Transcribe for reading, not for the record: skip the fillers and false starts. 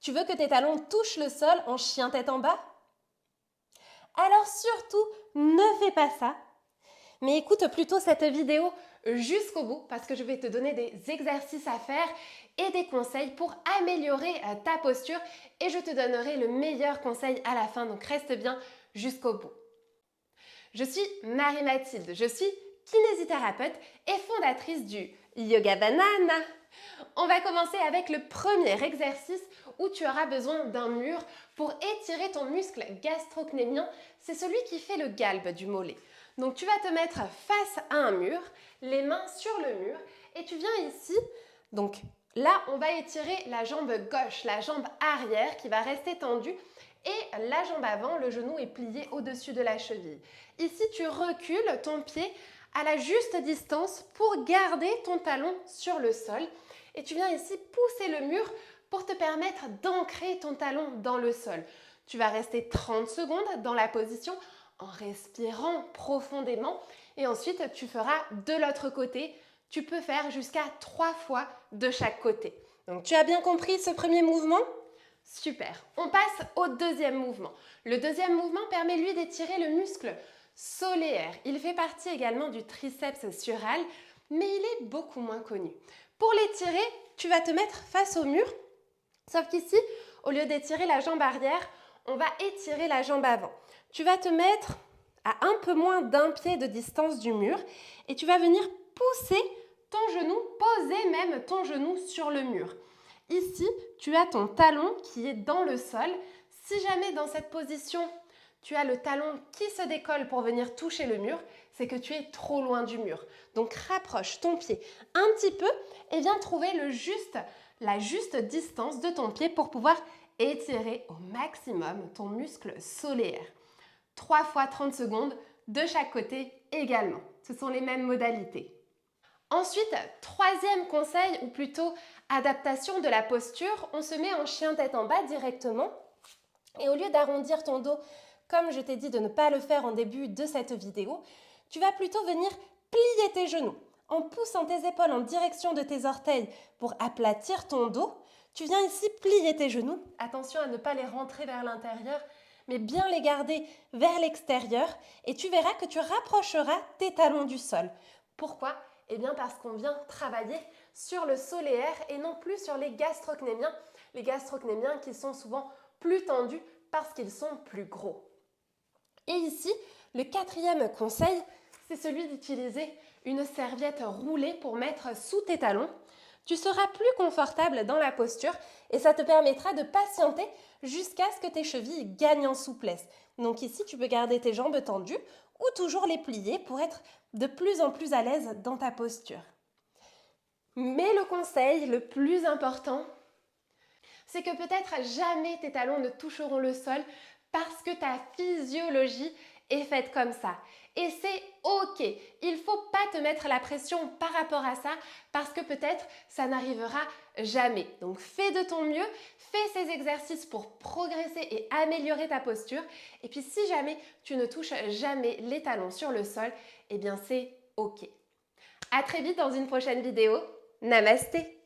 Tu veux que tes talons touchent le sol en chien tête en bas? Alors surtout, ne fais pas ça, mais écoute plutôt cette vidéo jusqu'au bout parce que je vais te donner des exercices à faire et des conseils pour améliorer ta posture et je te donnerai le meilleur conseil à la fin, donc reste bien jusqu'au bout. Je suis Marie-Mathilde, je suis kinésithérapeute et fondatrice du Yoga Banana. On va commencer avec le premier exercice où tu auras besoin d'un mur pour étirer ton muscle gastrocnémien. C'est celui qui fait le galbe du mollet. Donc tu vas te mettre face à un mur, les mains sur le mur et tu viens ici. Donc là, on va étirer la jambe gauche, la jambe arrière qui va rester tendue et la jambe avant, le genou est plié au-dessus de la cheville. Ici, tu recules ton pied à la juste distance pour garder ton talon sur le sol. Et tu viens ici pousser le mur pour te permettre d'ancrer ton talon dans le sol. Tu vas rester 30 secondes dans la position en respirant profondément. Et ensuite, tu feras de l'autre côté. Tu peux faire jusqu'à 3 fois de chaque côté. Donc, tu as bien compris ce premier mouvement ? Super. On passe au deuxième mouvement. Le deuxième mouvement permet lui d'étirer le muscle solaire. Il fait partie également du triceps sural, mais il est beaucoup moins connu. Pour l'étirer, tu vas te mettre face au mur, sauf qu'ici, au lieu d'étirer la jambe arrière, on va étirer la jambe avant. Tu vas te mettre à un peu moins d'un pied de distance du mur et tu vas venir pousser ton genou, poser même ton genou sur le mur. Ici, tu as ton talon qui est dans le sol. Si jamais dans cette position, tu as le talon qui se décolle pour venir toucher le mur, c'est que tu es trop loin du mur. Donc rapproche ton pied un petit peu et viens trouver la juste distance de ton pied pour pouvoir étirer au maximum ton muscle solaire. 3 fois 30 secondes de chaque côté également. Ce sont les mêmes modalités. Ensuite, troisième conseil, ou plutôt adaptation de la posture, on se met en chien tête en bas directement. Et au lieu d'arrondir ton dos, comme je t'ai dit de ne pas le faire en début de cette vidéo, tu vas plutôt venir plier tes genoux. En poussant tes épaules en direction de tes orteils pour aplatir ton dos, tu viens ici plier tes genoux. Attention à ne pas les rentrer vers l'intérieur, mais bien les garder vers l'extérieur. Et tu verras que tu rapprocheras tes talons du sol. Pourquoi ? Eh bien parce qu'on vient travailler sur le solaire et non plus sur les gastrocnémiens. Les gastrocnémiens qui sont souvent plus tendus parce qu'ils sont plus gros. Et ici, le quatrième conseil, c'est celui d'utiliser une serviette roulée pour mettre sous tes talons. Tu seras plus confortable dans la posture et ça te permettra de patienter jusqu'à ce que tes chevilles gagnent en souplesse. Donc ici, tu peux garder tes jambes tendues ou toujours les plier pour être de plus en plus à l'aise dans ta posture. Mais le conseil le plus important, c'est que peut-être jamais tes talons ne toucheront le sol parce que ta physiologie est faite comme ça. Et c'est ok, il ne faut pas te mettre la pression par rapport à ça parce que peut-être ça n'arrivera jamais. Donc fais de ton mieux, fais ces exercices pour progresser et améliorer ta posture. Et puis si jamais tu ne touches jamais les talons sur le sol, eh bien c'est ok. À très vite dans une prochaine vidéo. Namasté!